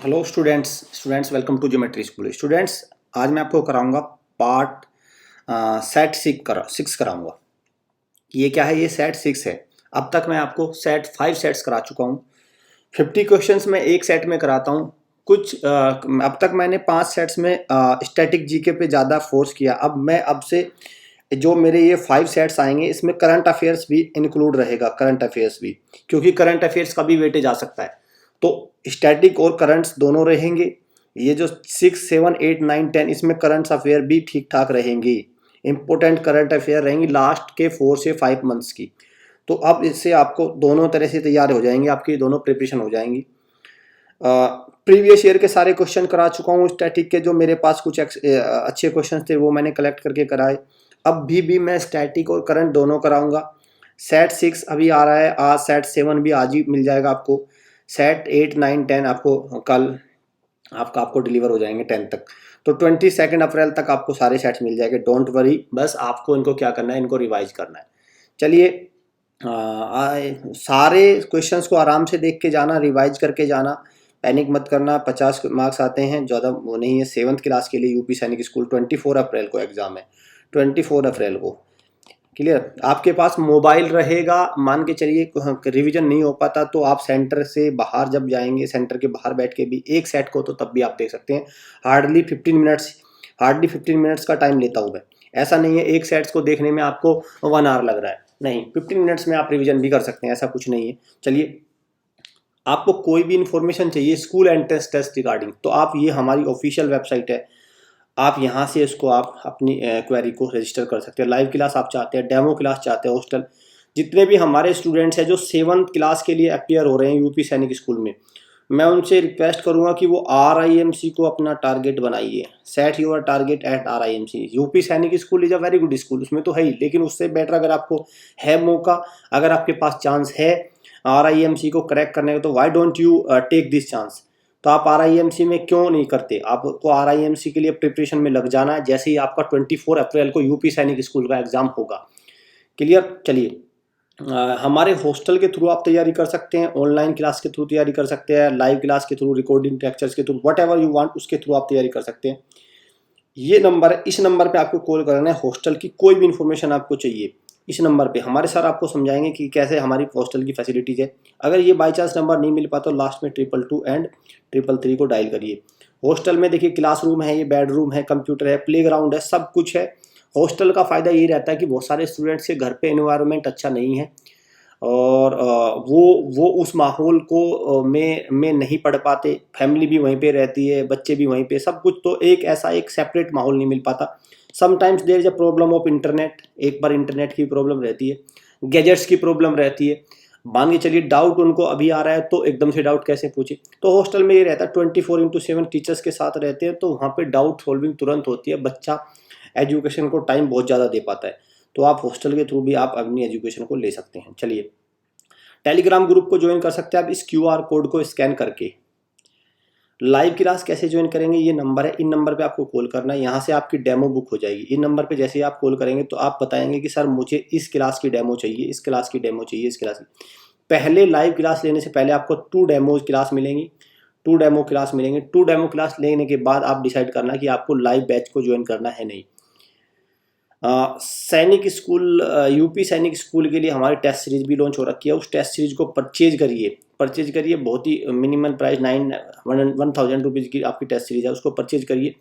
Hello students welcome to geometry school. Students, आज मैं आपको कराऊंगा पार्ट सेट सिक्स कराऊंगा। ये क्या है? ये सेट 6 है। अब तक मैं आपको सेट 5 सेट्स करा चुका हूँ। 50 क्वेश्चंस में एक सेट में कराता हूँ। अब तक मैंने 5 सेट्स में स्टैटिक जीके पे ज़्यादा फोर्स किया। अब से जो मेरे ये 5 सेट्स आएंगे इसमें करंट अफेयर्स भी इंक्लूड रहेगा, करंट अफेयर्स भी, क्योंकि करंट अफेयर्स का भी वेटेज आ सकता है। तो स्टैटिक और करंट्स दोनों रहेंगे। ये जो 6, 7, 8, 9, 10 इसमें करंट अफेयर भी ठीक ठाक रहेंगी। इंपॉर्टेंट करंट अफेयर रहेंगी लास्ट के 4 से 5 मंथ्स की। तो अब इससे आपको दोनों तरह से तैयार हो जाएंगे, आपकी दोनों प्रिपरेशन हो जाएंगी। प्रीवियस ईयर के सारे क्वेश्चन करा चुका हूँ स्टैटिक के। जो मेरे पास कुछ अच्छे क्वेश्चन थे वो मैंने कलेक्ट करके कराए। अब भी मैं स्टैटिक और करंट दोनों कराऊंगा। सेट 6 अभी आ रहा है, आज सेट 7 भी आज ही मिल जाएगा आपको। सेट 8, 9, 10 आपको कल आपको डिलीवर हो जाएंगे 10 तक। तो 22 अप्रैल तक आपको सारे सेट्स मिल जाएंगे। डोंट वरी, बस आपको इनको क्या करना है, इनको रिवाइज करना है। चलिए, सारे क्वेश्चंस को आराम से देख के जाना, रिवाइज करके जाना, पैनिक मत करना। 50 मार्क्स आते हैं, ज़्यादा वो नहीं है। 7th क्लास के लिए यूपी सैनिक स्कूल 24 अप्रैल को एग्ज़ाम है, 24 अप्रैल को। क्लियर? आपके पास मोबाइल रहेगा, मान के चलिए रिवीजन नहीं हो पाता तो आप सेंटर से बाहर जब जाएंगे, सेंटर के बाहर बैठ के भी एक सेट को तो तब भी आप देख सकते हैं। हार्डली 15 मिनट्स का टाइम लेता हूँ मैं। ऐसा नहीं है एक सेट्स को देखने में आपको 1 आवर लग रहा है, नहीं, 15 मिनट्स में आप रिवीजन भी कर सकते हैं, ऐसा कुछ नहीं है। चलिए, आपको कोई भी इंफॉर्मेशन चाहिए स्कूल एंट्रेंस टेस्ट रिगार्डिंग, तो आप ये हमारी ऑफिशियल वेबसाइट है, आप यहाँ से इसको आप अपनी क्वेरी को रजिस्टर कर सकते हैं। लाइव क्लास आप चाहते हैं, डेमो क्लास चाहते हैं, हॉस्टल, जितने भी हमारे स्टूडेंट्स हैं जो 7th क्लास के लिए अपियर हो रहे हैं यूपी सैनिक स्कूल में, मैं उनसे रिक्वेस्ट करूंगा कि वो RIMC को अपना टारगेट बनाइए। Set your target at RIMC। UP Sainik school is a very good school, उसमें तो है ही, लेकिन उससे बेटर अगर आपको है मौका, अगर आपके पास चांस है RIMC को क्रैक करने का, तो why don't you take this chance. तो आप RIMC में क्यों नहीं करते? आपको RIMC के लिए प्रिपरेशन में लग जाना है जैसे ही आपका 24 अप्रैल को यूपी सैनिक स्कूल का एग्जाम होगा। क्लियर? चलिए, हमारे हॉस्टल के थ्रू आप तैयारी कर सकते हैं, ऑनलाइन क्लास के थ्रू तैयारी कर सकते हैं, लाइव क्लास के थ्रू, रिकॉर्डिंग लेक्चर्स के through, what ever you want, उसके थ्रू आप तैयारी कर सकते हैं। ये नंबर है, इस नंबर पे आपको कॉल करना है। हॉस्टल की कोई भी इन्फॉर्मेशन आपको चाहिए, इस नंबर पे हमारे सर आपको समझाएंगे कि कैसे हमारी हॉस्टल की फैसिलिटीज़ है। अगर ये बाई चांस नंबर नहीं मिल पाता तो लास्ट में 222 एंड 333 को डायल करिए। हॉस्टल में देखिए क्लासरूम है, ये बेडरूम है, कंप्यूटर है, प्लेग्राउंड है, सब कुछ है। हॉस्टल का फ़ायदा यही रहता है कि बहुत सारे स्टूडेंट्स के घर पे एनवायरनमेंट अच्छा नहीं है और वो उस माहौल को में नहीं पढ़ पाते। फैमिली भी वहीं पे रहती है, बच्चे भी वहीं पे, सब कुछ, तो एक सेपरेट माहौल नहीं मिल पाता। Sometimes there is a problem of internet, एक बार इंटरनेट की प्रॉब्लम रहती है, गैजेट्स की प्रॉब्लम रहती है। मान के चलिए डाउट उनको अभी आ रहा है तो एकदम से डाउट कैसे पूछे। तो हॉस्टल में ये रहता है 24/7 टीचर्स के साथ रहते हैं, तो वहाँ पे डाउट सॉल्विंग तुरंत होती है। बच्चा एजुकेशन को टाइम बहुत ज़्यादा दे पाता है, तो आप हॉस्टल के थ्रू भी आप अपनी एजुकेशन को ले सकते हैं। चलिए, टेलीग्राम ग्रुप को ज्वाइन कर सकते हैं आप इस QR कोड को स्कैन करके। लाइव क्लास कैसे ज्वाइन करेंगे? ये नंबर है, इन नंबर पे आपको कॉल करना है, यहाँ से आपकी डेमो बुक हो जाएगी। इन नंबर पे जैसे ही आप कॉल करेंगे तो आप बताएंगे कि सर मुझे इस क्लास की डेमो चाहिए, इस क्लास की डेमो चाहिए, इस क्लास की। पहले लाइव क्लास लेने से पहले आपको 2 डेमो क्लास मिलेंगी, 2 डेमो क्लास मिलेंगे। 2 डेमो क्लास लेने के बाद आप डिसाइड करना कि आपको लाइव बैच को ज्वाइन करना है नहीं। सैनिक स्कूल, यूपी सैनिक स्कूल के लिए हमारी टेस्ट सीरीज भी लॉन्च हो रखी है। उस टेस्ट सीरीज को परचेज करिए, बहुत ही मिनिमम प्राइस 1,000 रुपीज़ की आपकी टेस्ट सीरीज है, उसको परचेज करिए।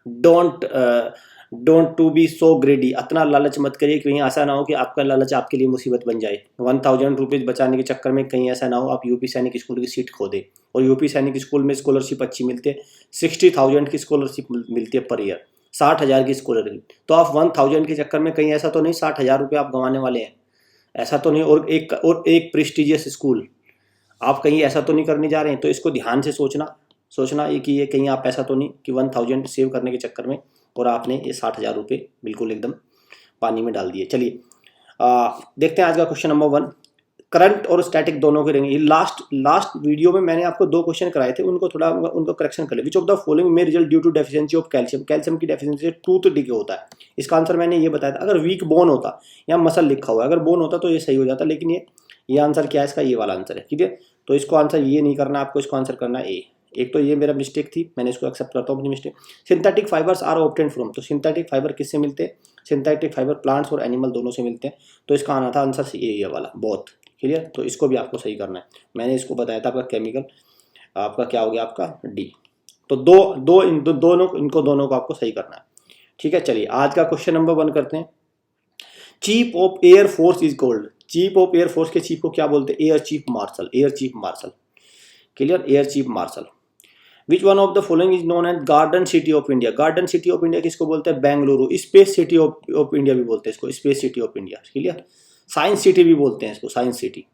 Don't to be so greedy, इतना लालच मत करिए कि कहीं ऐसा ना हो कि आपका लालच आपके लिए मुसीबत बन जाए। 1,000 रुपीज़ बचाने के चक्कर में कहीं ऐसा ना हो आप यूपी सैनिक स्कूल की सीट खो दे। और यूपी सैनिक स्कूल में स्कॉलरशिप अच्छी मिलती है, 60,000 की स्कॉलरशिप मिलती है पर ईयर, 60,000 की स्कॉलरशिप। तो आप 1,000 के चक्कर में कहीं ऐसा तो नहीं 60,000 रुपये आप गंवाने वाले हैं, ऐसा तो नहीं। और एक प्रेस्टिजियस स्कूल आप कहीं ऐसा तो नहीं करने जा रहे हैं। तो इसको ध्यान से सोचना ये कि ये कहीं आप ऐसा तो नहीं कि 1,000 सेव करने के चक्कर में और आपने ये 60,000 रुपये बिल्कुल एकदम पानी में डाल दिए। चलिए, देखते हैं आज का क्वेश्चन नंबर 1। करंट और स्टैटिक दोनों के रहेंगे। लास्ट वीडियो में मैंने आपको 2 क्वेश्चन कराए थे, उनको करेक्शन कर ले। विच ऑफ द फॉलोइंग में result due to deficiency of calcium? Calcium की डेफिशिएंसी से टूथ डिके होता है। इसका आंसर मैंने ये बताया था। अगर वीक बोन होता, या मसल लिखा हुआ है, अगर बोन होता तो ये सही हो जाता, लेकिन ये आंसर क्या है इसका? ये वाला आंसर है। ठीक है, तो इसको आंसर ये नहीं करना आपको, इसको आंसर करना ए। एक तो ये मेरा मिस्टेक थी, मैंने इसको एक्सेप्ट करता हूँ अपनी mistake. Synthetic fibres are obtained from, तो सिंथेटिक फाइबर किससे मिलते हैं? सिंथेटिक फाइबर प्लांट्स और एनिमल दोनों से मिलते हैं। तो इसका आना था आंसर सी, ये वाला बोथ। क्लियर? तो इसको भी आपको सही करना है। मैंने इसको बताया था आपका केमिकल, आपका क्या हो गया आपका डी। तो इनको दोनों को आपको सही करना है। ठीक है, चलिए आज का क्वेश्चन नंबर 1 करते हैं। Chief of air force is called, chief of air force के चीफ को क्या बोलते हैं? Air chief marshal, air chief marshal. Clear? Air chief marshal. Which one of the following is known as garden city of India? Garden city of India किसको बोलते हैं? Bengaluru. Space city of India भी बोलते हैं इसको, space city of India. Clear? Science city भी बोलते हैं इसको, साइंस सिटी।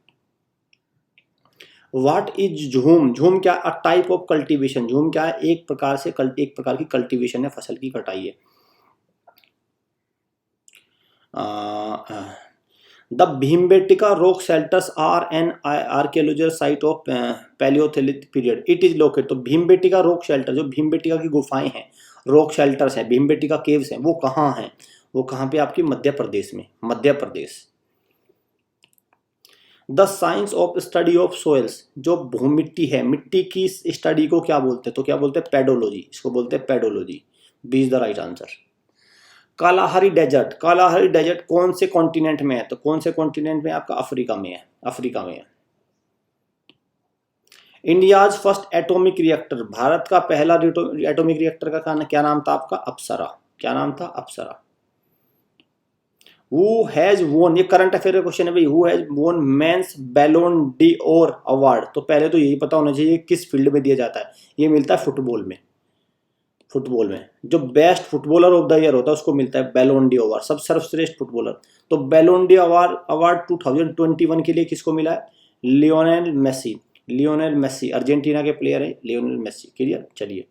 व्हाट इज झूम? झूम क्या? A type of cultivation. झूम क्या है? एक प्रकार की कल्टीवेशन है, फसल की कटाई है। The Bhimbetka rock shelters are an archaeological site of palaeolithic period, it is located. तो भीमबेटका रॉक शेल्टर, जो भीमबेटका की गुफाएं हैं, रॉक शेल्टर्स हैं, भीमबेटका केव्स हैं, वो कहाँ हैं? वो कहाँ पे? आपकी मध्य प्रदेश में, Madhya Pradesh. The science of study of soils, जो भूमिट्टी है, मिट्टी की स्टडी को क्या बोलते हैं? तो क्या बोलते हैं? पेडोलॉजी, इसको बोलते हैं pedology. B is the right answer. Kalahari desert, Kalahari desert कौन से कॉन्टिनेंट में है? तो कौन से कॉन्टिनेंट में? आपका अफ्रीका में है, अफ्रीका में है। India's first atomic reactor, Bharat का पहला एटॉमिक रिएक्टर का क्या नाम था आपका? अप्सरा। क्या नाम था? अप्सरा। Who has won, ये करंट अफेयर का क्वेश्चन है भाई। Who has won men's Ballon d'Or award? तो पहले तो यही पता होना चाहिए किस फील्ड में दिया जाता है। ये मिलता है फुटबॉल में, फुटबॉल में जो best footballer of the year होता है उसको मिलता है बैलोन डी अवार्ड, सब सर्वश्रेष्ठ फुटबॉलर। तो बैलोन डी अवार्ड 2021 के लिए किसको मिला है? Lionel Messi. Lionel Messi Argentina के प्लेयर है, लियोनेल मेसी। क्लियर? चलिए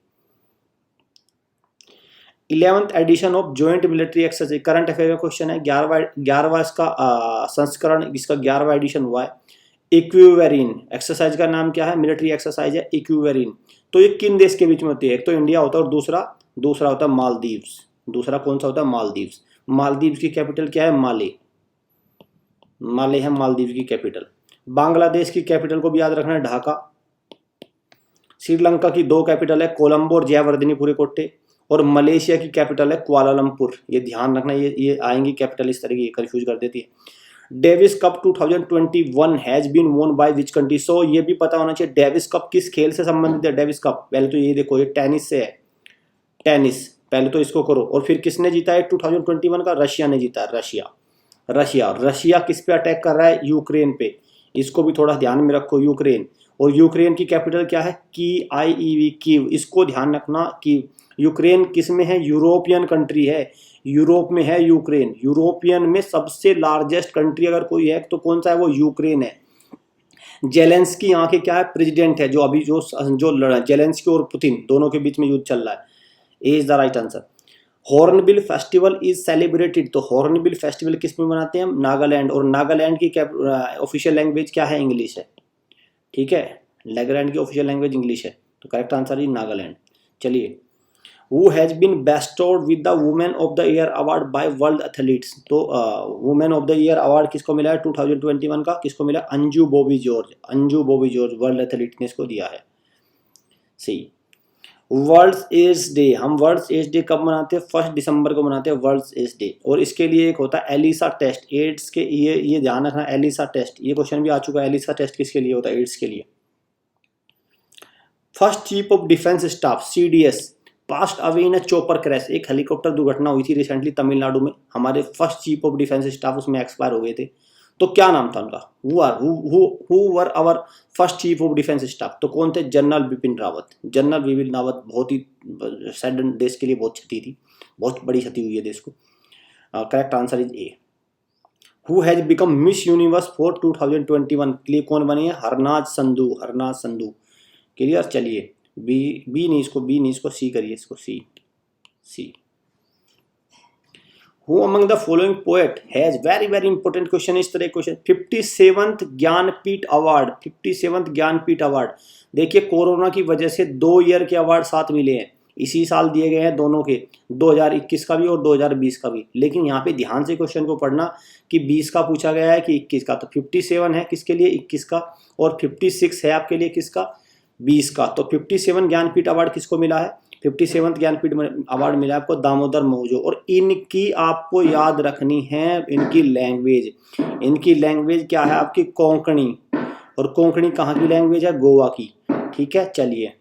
11th edition of joint military exercise, current affair का क्वेश्चन है। 11वां इसका संस्करण, इसका 11वां एडिशन हुआ है। इक्विवेरिन एक्सरसाइज का नाम क्या है? मिलिट्री एक्सरसाइज है इक्विवेरिन। तो ये किन देश के बीच में होती है? एक तो इंडिया होता है और दूसरा होता है मालदीव्स। दूसरा कौन सा होता है? मालदीव्स। मालदीव्स की कैपिटल क्या है? माले। माले है मालदीव की कैपिटल। बांग्लादेश की कैपिटल को भी याद रखना है, ढाका। श्रीलंका की 2 कैपिटल है, कोलंबो और जयवर्धनी कोट्टे। और मलेशिया की कैपिटल है कुआलालंपुर। ये ध्यान रखना, ये आएंगी कैपिटल इस तरह की, कंफ्यूज कर देती है। डेविस कप 2021 हैज बीन वोन बाय विच कंट्री? सो ये भी पता होना चाहिए डेविस कप किस खेल से संबंधित है। डेविस कप पहले तो ये देखो, ये टेनिस से है, टेनिस। पहले तो इसको करो। और फिर किसने जीता है 2021 का? रशिया ने जीता है, रशिया किस पे अटैक कर रहा है? यूक्रेन पे। इसको भी थोड़ा ध्यान में रखो, यूक्रेन। और यूक्रेन की कैपिटल क्या है? कीव। इसको ध्यान रखना कि यूक्रेन किस में है? यूरोपियन कंट्री है, यूरोप में है यूक्रेन। यूरोपियन में सबसे लार्जेस्ट कंट्री अगर कोई है तो कौन सा है? वो यूक्रेन है। जेलेंस्की यहाँ के क्या है? प्रेसिडेंट है, जो अभी जो जेलेंस्की और पुतिन दोनों के बीच में युद्ध चल रहा है। A is the right answer. Hornbill festival is celebrated, तो हॉर्नबिल फेस्टिवल किस में मनाते हैं? नागालैंड। और नागालैंड की ऑफिशियल लैंग्वेज क्या है? इंग्लिश है। ठीक है, नागालैंड की ऑफिशियल लैंग्वेज इंग्लिश है, तो करेक्ट आंसर इज नागालैंड। चलिए, Who has been bestowed with the Women of the Year award by World Athletes? तो Women of the Year award किसको मिला है 2021 का? किसको मिला? Anju Bobby George. Anju Bobby George world athlete ने इसको दिया है। सी वर्ल्ड्स एड्स डे, हम वर्ल्ड्स एड्स डे कब मनाते हैं? 1 दिसंबर को मनाते हैं वर्ल्ड्स एड्स डे। और इसके लिए एक होता है एलिसा टेस्ट, एड्स के। ये ध्यान रखना, एलिसा टेस्ट, ये क्वेश्चन भी आ चुका है। एलिसा टेस्ट किसके लिए होता है? एड्स के लिए। First chief of defence staff CDS passed away in chopper crash, एक हेलीकॉप्टर दुर्घटना हुई थी रिसेंटली तमिलनाडु में। हमारे first chief of defence staff उसमें एक्सपायर हो गए थे। तो क्या नाम था उनका? Who were our first chief of defence staff? तो कौन थे? जनरल बिपिन रावत। जनरल बिपिन रावत बहुत ही सैडन, देश के लिए बहुत क्षति थी, बहुत बड़ी क्षति हुई है देश को। Correct answer is a. Who has become miss universe for 2021 के लिए कौन बनी है? हरनाज संधू। हरनाज संधू। क्लियर? चलिए बी नहीं इसको सी करिए, इसको सी। Who among the following poet has very important question, इस तरह question. 57th Jnanpith award, 57th Jnanpith award. देखिए कोरोना की वजह से 2 ईयर के अवार्ड साथ मिले हैं, इसी साल दिए गए हैं दोनों के, 2021 का भी और 2020 का भी। लेकिन यहाँ पे ध्यान से क्वेश्चन को पढ़ना कि 20 का पूछा गया है कि 21 का। तो 57 है किसके लिए? 21 का। और 56 है आपके लिए किसका? 20 का। तो 57 ज्ञानपीठ अवार्ड किसको मिला है? 57 ज्ञानपीठ अवार्ड मिला है आपको दामोदर मौजो। और इनकी आपको याद रखनी है इनकी लैंग्वेज। इनकी लैंग्वेज क्या है आपकी? कोंकणी। और कोंकणी कहाँ की लैंग्वेज है? गोवा की। ठीक है, चलिए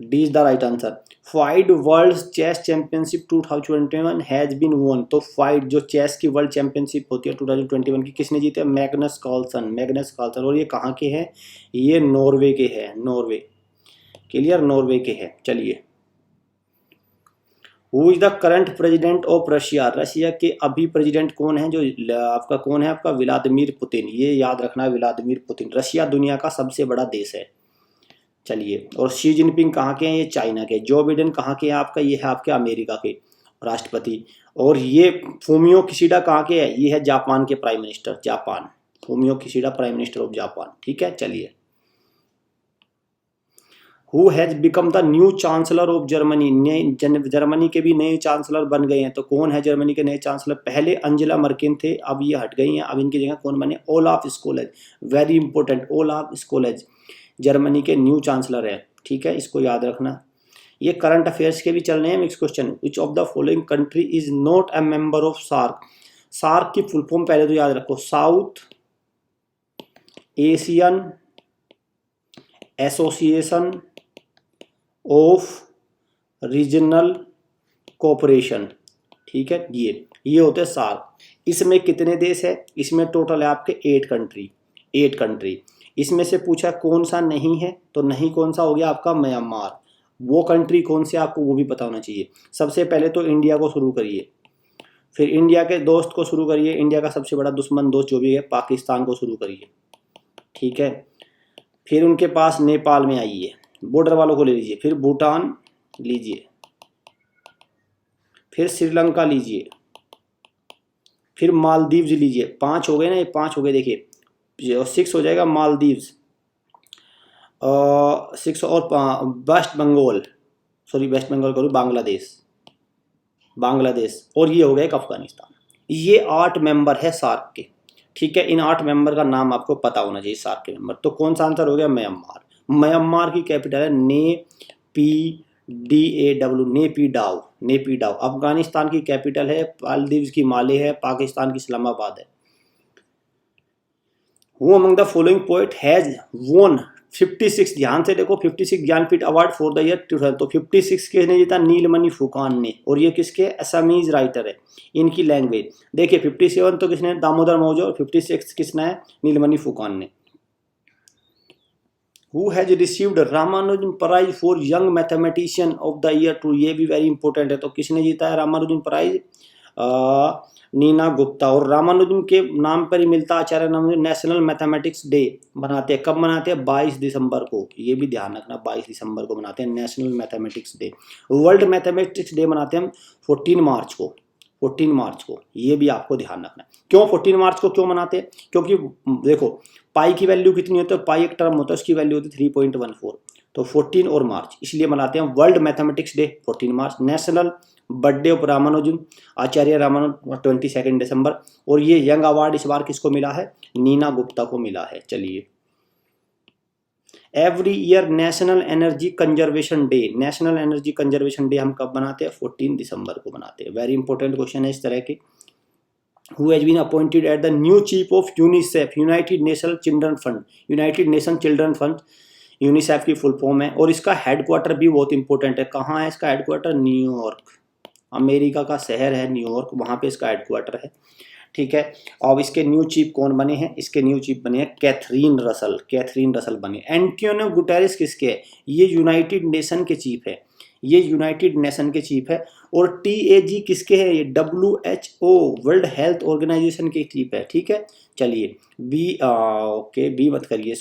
D is the right answer. FIDE world chess championship 2021 has been won. तो फाइड जो चेस की वर्ल्ड चैंपियनशिप होती है 2021 की, किसने जीते? Magnus Carlsen. Magnus Carlsen. और ये कहाँ के हैं? ये नॉर्वे के हैं। नॉर्वे, क्लियर, नॉर्वे के हैं। चलिए, who is the current president of Russia? Russia के अभी प्रेसिडेंट कौन है? जो आपका कौन है? आपका व्लादिमीर पुतिन। ये याद रखना, व्लादिमीर पुतिन। रशिया दुनिया का सबसे बड़ा देश है। चलिए, और शी जिनपिंग कहाँ के हैं? ये चाइना के। जो बिडेन कहाँ के हैं आपका? ये है आपके अमेरिका के राष्ट्रपति। और ये फूमियो किशिडा कहाँ के हैं? ये है जापान के prime minister. Japan, Fumio Kishida prime minister of Japan. ठीक है, चलिए, who has become the new chancellor of Germany? Germany के भी नए चांसलर बन गए हैं। तो कौन है जर्मनी के नए चांसलर? पहले अंजेला मर्केल थे, अब ये हट गई हैं। अब इनकी जगह कौन बने? Olaf Scholz. Very important, Olaf Scholz Germany के न्यू चांसलर है। ठीक है, इसको याद रखना। ये करंट अफेयर्स के भी चल रहे हैं mix question. Which of the following country is not a member of SAARC? SAARC की फुल फॉर्म पहले तो याद रखो, South Asian Association of Regional Cooperation. ठीक है, ये होते हैं सार्क। इसमें कितने देश है? इसमें टोटल है आपके 8 कंट्री। 8 कंट्री। इसमें से पूछा कौन सा नहीं है, तो नहीं कौन सा हो गया आपका? म्यांमार। वो कंट्री कौन से आपको वो भी पता होना चाहिए। सबसे पहले तो इंडिया को शुरू करिए, फिर इंडिया के दोस्त को शुरू करिए। इंडिया का सबसे बड़ा दुश्मन दोस्त जो भी है पाकिस्तान को शुरू करिए। ठीक है, फिर उनके पास नेपाल में आइए, बॉर्डर वालों को ले लीजिए, फिर भूटान लीजिए, फिर श्रीलंका लीजिए, फिर मालदीव्स लीजिए। 5 हो गए ना, ये 5 हो गए। देखिए 6 हो जाएगा मालदीव्स, 6 और वेस्ट बंगाल, सॉरी वेस्ट बंगाल करूँ, बांग्लादेश, और ये हो गया अफगानिस्तान। ये 8 मेंबर है सार्क के। ठीक है, इन 8 मेंबर का नाम आपको पता होना चाहिए सार्क के मेंबर। तो कौन सा आंसर हो गया? म्यांमार। म्यांमार की कैपिटल है नेपीडाव, नेपीडाव। अफगानिस्तान की कैपिटल है मालदीव्स की माले है, पाकिस्तान की इस्लामाबाद है। Who among the following poet has वोन 56, ध्यान से देखो, 56 Jnanpith award for the year 2000। तो 56 किसने जीता? नीलमणि फुकान ने। और ये किसके? असमीज राइटर है। इनकी लैंग्वेज देखिए, 57 तो किसने? दामोदर मौजो। और 56 किसने है? नीलमणि फुकान ने। Who has received Ramanujan prize for young mathematician of the year 2? ये भी वेरी इंपॉर्टेंट है। तो किसने जीता है रामानुजन प्राइज? नीना गुप्ता। और रामानुजन के नाम पर ही मिलता आचार्य रामानुजन नेशनल मैथमेटिक्स डे मनाते हैं। कब मनाते हैं? 22 दिसंबर को। ये भी ध्यान रखना, 22 दिसंबर को मनाते हैं national mathematics day. World mathematics day मनाते हैं हम 14 मार्च को। 14 मार्च को, ये भी आपको ध्यान रखना। क्यों 14 मार्च को क्यों मनाते हैं? क्योंकि देखो पाई की वैल्यू कितनी होती है? पाई एक टर्म होता है, उसकी वैल्यू होती है 3.14। तो 14 और मार्च इसलिए मनाते हैं world mathematics day 14 March. National birthday of Ramanujan, Acharya Ramanujan 22 दिसंबर। और ये यंग अवार्ड इस बार किसको मिला है? नीना गुप्ता को मिला है। चलिए, every year national energy conservation day, national energy conservation day हम कब बनाते हैं? 14 दिसंबर को बनाते हैं। वेरी इंपॉर्टेंट क्वेश्चन है इस तरह के। Who has been appointed as the new chief of UNICEF, United nation children fund? United nation children fund UNICEF की फुल फॉर्म है। और इसका हेडक्वार्टर भी बहुत इंपॉर्टेंट है। कहाँ है इसका हेडक्वार्टर? न्यूयॉर्क, अमेरिका का शहर है न्यूयॉर्क, वहाँ पे इसका हेडक्वार्टर है। ठीक है, अब इसके न्यू चीफ कौन बने हैं? इसके न्यू चीफ बने हैं कैथरीन रसल। कैथरीन रसल बने। एंटोनियो गुटेरेस किसके है? ये यूनाइटेड नेशन के चीफ है। ये यूनाइटेड नेशन के चीफ है। और TAG किसके है? ये WHO वर्ल्ड हेल्थ ऑर्गेनाइजेशन के चीफ है। ठीक है, चलिए ओके, बी मत करिए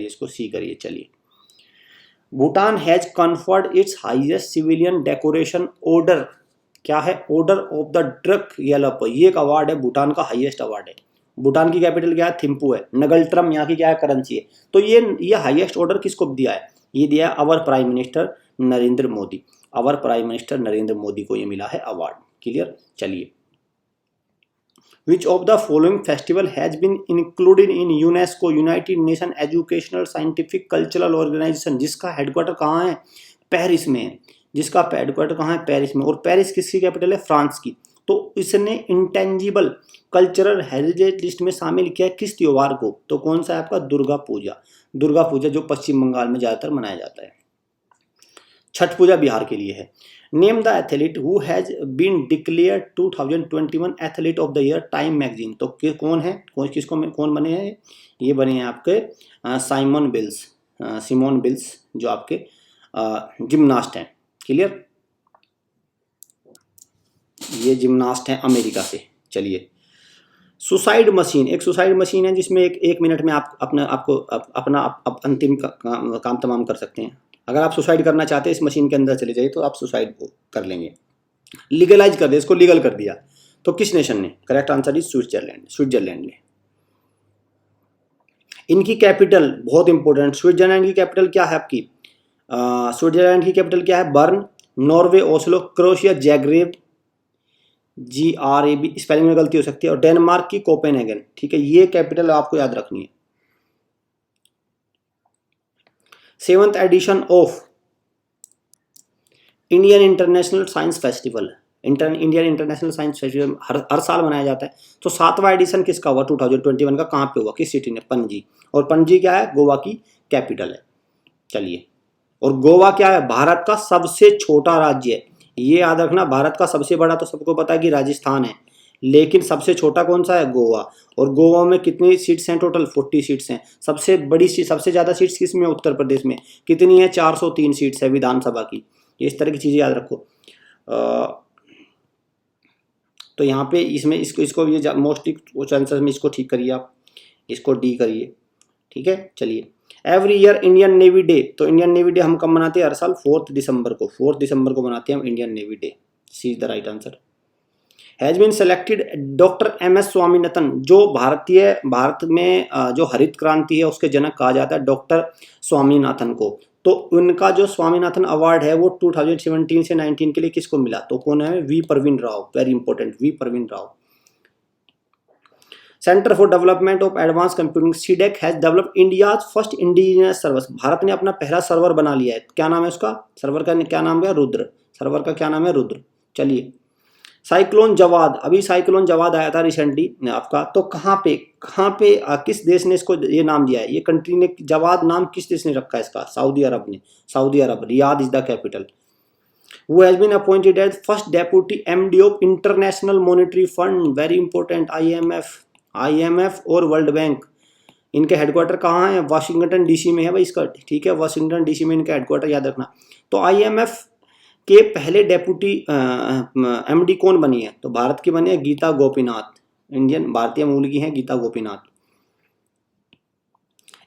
इसको, सी करिए। चलिए, Bhutan has conferred its highest civilian decoration order. क्या है? Order of the Druk Gyalpo. ये एक अवार्ड है, भूटान का हाईएस्ट अवार्ड है। भूटान की कैपिटल क्या है? थिम्पू है। नगलट्रम यहाँ की क्या है? करेंसी है। तो ये हाईएस्ट ऑर्डर किसको दिया है? ये दिया है our prime minister Narendra Modi. Our prime minister Narendra Modi को ये मिला है अवार्ड। क्लियर? चलिए, which of the following festival has been included in UNESCO United Nation Educational Scientific Cultural Organisation, जिसका हेडक्वार्टर कहाँ है? पेरिस में है। जिसका हेडक्वार्टर कहाँ है? पेरिस में। और पेरिस किसकी कैपिटल है? फ्रांस की। तो इसने इंटेंजिबल कल्चरल हेरिटेज लिस्ट में शामिल किया है किस त्योहार को? तो कौन सा है आपका? दुर्गा पूजा। दुर्गा पूजा जो पश्चिम बंगाल में ज़्यादातर मनाया जाता है। छठ पूजा बिहार के लिए है। Name the athlete who has been declared 2021 athlete of the year Time magazine. तो कौन है? कौन बने हैं? ये बने हैं आपके सिमोन बिल्स जो आपके जिम्नास्ट हैं। क्लियर? ये जिम्नास्ट हैं अमेरिका से। चलिए, सुसाइड मशीन, एक सुसाइड मशीन है जिसमें एक मिनट में आप अपना अंतिम काम तमाम कर सकते हैं। अगर आप सुसाइड करना चाहते हैं इस मशीन के अंदर चले जाइए तो आप सुसाइड को कर लेंगे। लीगलाइज कर दिया, इसको लीगल कर दिया। तो किस नेशन ने? करेक्ट आंसर इज स्विट्जरलैंड ने। इनकी कैपिटल बहुत इंपॉर्टेंट, स्विट्जरलैंड की कैपिटल क्या है आपकी? स्विट्जरलैंड की कैपिटल क्या है? Bern. Norway Oslo. Croatia Zagreb, GRAB, spelling में गलती हो सकती है। और डेनमार्क की कोपेनहेगन। ठीक है, ये कैपिटल आपको याद रखनी है। 7th edition of Indian international science festival, Indian international science festival हर साल मनाया जाता है। तो 7वां एडिशन किसका हुआ 2021 का? कहाँ पे हुआ? किस सिटी ने? पणजी। और पणजी क्या है? गोवा की कैपिटल है। चलिए, और गोवा क्या है? भारत का सबसे छोटा राज्य है। ये याद रखना, भारत का सबसे बड़ा तो सबको पता है कि राजस्थान है, लेकिन सबसे छोटा कौन सा है? गोवा। और गोवा में कितनी सीट्स हैं? टोटल 40 सीट्स हैं। सबसे बड़ी सीट, सबसे ज़्यादा सीट्स किस में? उत्तर प्रदेश में। कितनी है? 403 सीट्स है विधानसभा की। इस तरह की चीज़ें याद रखो। तो यहाँ पे इसमें इसको ये मोस्टली क्वेश्चन आंसर में इसको ठीक करिए आप, इसको डी करिए। ठीक है, चलिए। Every year Indian navy day, तो इंडियन नेवी डे हम कब मनाते हैं? हर साल 4 दिसंबर को। 4 दिसंबर को मनाते हैं हम Indian navy day. C is the right answer. Has been selected doctor MS Swaminathan, जो भारत में जो हरित क्रांति है उसके जनक कहा जाता है डॉक्टर स्वामीनाथन को। तो उनका जो स्वामीनाथन अवार्ड है वो 2017 से 19 के लिए किसको मिला? तो कौन है? V Parveen Rao. Very important, V Parveen Rao. Centre for development of advance computing CDAC has developed India first indigenous server. Bharat ने अपना पहला सर्वर बना लिया है। क्या नाम है उसका? सर्वर का क्या नाम है? रुद्र। सर्वर का क्या नाम है? रुद्र। चलिए, साइक्लोन जवाद, अभी साइक्लोन जवाद आया था रिसेंटली आपका। तो कहाँ पे किस देश ने इसको ये नाम दिया है? ये कंट्री ने जवाद नाम किस देश ने रखा है इसका? सऊदी अरब ने। Saudi Arab, Riyadh is the capital. Who has been appointed as first deputy MD of International Monetary Fund, very important. IMF और वर्ल्ड बैंक, इनके हेडक्वार्टर कहाँ है? वाशिंगटन DC में है भाई इसका। ठीक है, वाशिंगटन DC में इनका हेडक्वार्टर याद रखना। तो IMF के पहले डेप्यूटी MD कौन बनी है? तो भारत की बनी है गीता गोपीनाथ। इंडियन भारतीय मूल की हैं Gita Gopinath.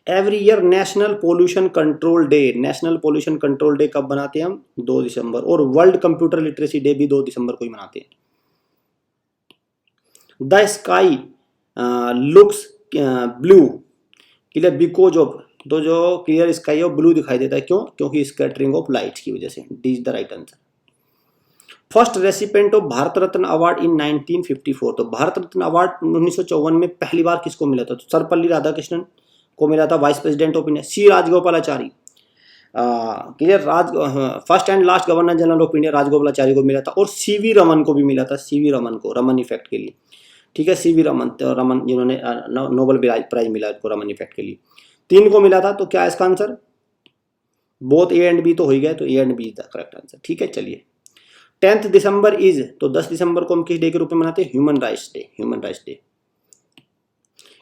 Every year national pollution control day, national pollution control day कब मनाते हैं हम? 2 दिसंबर। और वर्ल्ड कंप्यूटर लिटरेसी डे भी 2 दिसंबर को ही मनाते हैं। The sky looks blue clear because of, तो जो क्लियर स्काई है ब्लू दिखाई देता है। क्यों? क्योंकि स्कैटरिंग ऑफ लाइट की वजह से। D is the right answer. First recipient of Bharat Ratna award in 1954, तो भारत रत्न अवार्ड 1954 में पहली बार किसको मिला था? तो सर्वपल्ली राधाकृष्णन को मिला था, vice president of India. C Rajagopalachari, clear, first and last governor general of India Rajagopalachari को मिला था। और CV रमन को भी मिला था, CV रमन को, रमन इफेक्ट के लिए। ठीक है, CV रमन जिन्होंने नोबेल प्राइज मिला इनको रमन इफेक्ट के लिए। 3 को मिला था। तो क्या है इसका answer? Both A and B तो हो ही गए, तो A and B is the correct answer. ठीक है, चलिए। 10 दिसंबर इज, तो 10 दिसंबर को हम किस डे के रूप में मनाते हैं? Human rights day. Human rights day.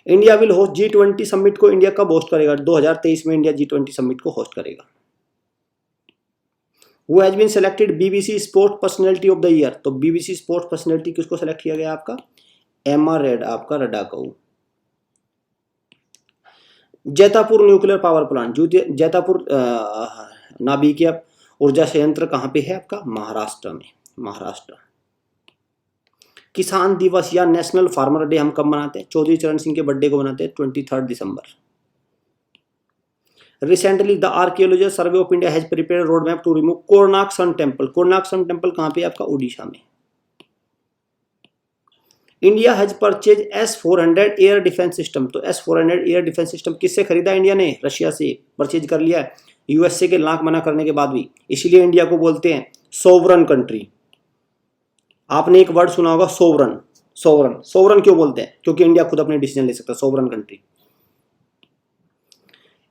India will host G20 summit को इंडिया कब होस्ट करेगा? 2023 में इंडिया G20 समिट को होस्ट करेगा। Who has been selected BBC sports personality of the year, तो BBC स्पोर्ट्स पर्सनैलिटी किसको सेलेक्ट किया गया? आपका एमा रेड, आपका रडाकऊ। जैतापुर न्यूक्लियर पावर प्लांट, जो जैतापुर नाभिकीय ऊर्जा संयंत्र कहाँ पे है आपका? महाराष्ट्र में। महाराष्ट्र। किसान दिवस या नेशनल फार्मर डे हम कब मनाते हैं? चौधरी चरण सिंह के बर्थडे को मनाते हैं 23 दिसंबर। Recently the archaeological survey of India has prepared road map to remove Konark sun temple. Konark sun temple कहाँ पे है आपका? उड़ीसा में। India has purchase S-400 air defence system. तो S-400 एयर डिफेंस सिस्टम किससे खरीदा इंडिया ने? रशिया से परचेज कर लिया है, यूएसए के नाक मना करने के बाद भी। इसीलिए इंडिया को बोलते हैं सोवरन कंट्री। आपने एक वर्ड सुना होगा सोवरन। सोवरन, सोवरन क्यों बोलते हैं? क्योंकि इंडिया खुद अपने डिसीजन ले सकता है, sovereign country.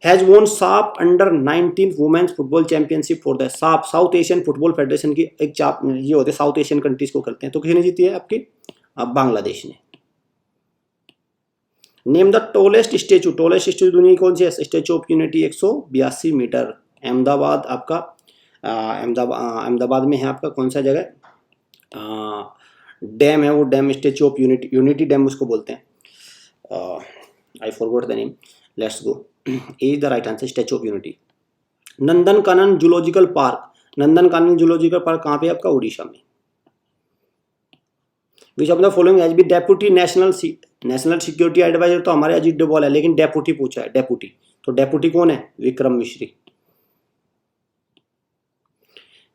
Has won SAFF under 19 women's football championship for the SAFF, South Asian Football Federation की एक चाप ये होते हैं, साउथ एशियन कंट्रीज को करते हैं। तो किसने जीती है आपकी? अब बांग्लादेश ने। Name the tallest statue. Tallest statue दुनिया की कौन सी है? Statue of unity 182 metre. Ahmedabad आपका, अहमदाबाद में है आपका, कौन सा जगह? डैम है वो, dam statue of unity, unity dam उसको बोलते हैं। I forgot the name, let's go. Is the right answer, statue of unity. Nandankanan zoological park. Nandankanan zoological park कहाँ पे? आपका उड़ीसा में। Which of the following has been deputy national security adviser? तो हमारे अजीत डोभाल है, लेकिन डेप्यूटी पूछा है, डेप्यूटी। तो डेप्यूटी कौन है? Vikram Misri.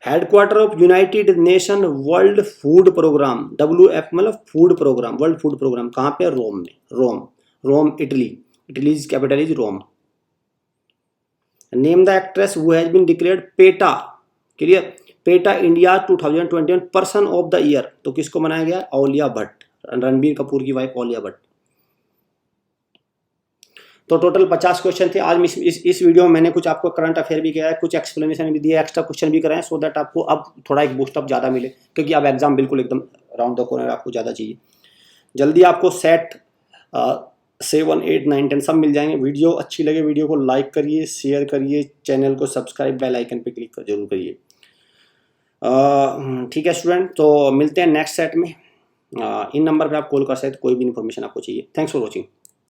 Headquarter of United Nation world food programme, WF मतलब food programme, world food programme कहाँ पे? रोम में। Rome, Rome Italy. Italy's capital is Rome. Name the actress who has been declared PETA, clear, PETA India 2021 person of the year. तो किसको बनाया गया? ओलिया भट्ट, रणबीर कपूर की वाइफ ओलिया भट्ट। तो टोटल 50 क्वेश्चन थे। आज इस वीडियो में मैंने कुछ आपको करंट अफेयर भी किया है, कुछ एक्सप्लेनेशन भी दिया है, एक्स्ट्रा क्वेश्चन भी कराए, सो दैट आपको अब थोड़ा एक बूस्टअप ज़्यादा मिले, क्योंकि अब एग्जाम बिल्कुल एकदम राउंड द कॉर्नर, आपको ज़्यादा चाहिए। जल्दी आपको सेट 7, 8, 9, 10 सब मिल जाएंगे। वीडियो अच्छी लगे वीडियो को लाइक करिए, शेयर करिए, चैनल को सब्सक्राइब, बेल आइकन पे क्लिक जरूर करिए। ठीक है स्टूडेंट, तो मिलते हैं नेक्स्ट सेट में। इन नंबर पे आप कॉल कर सकते, कोई भी इन्फॉर्मेशन आपको चाहिए। Thanks for watching.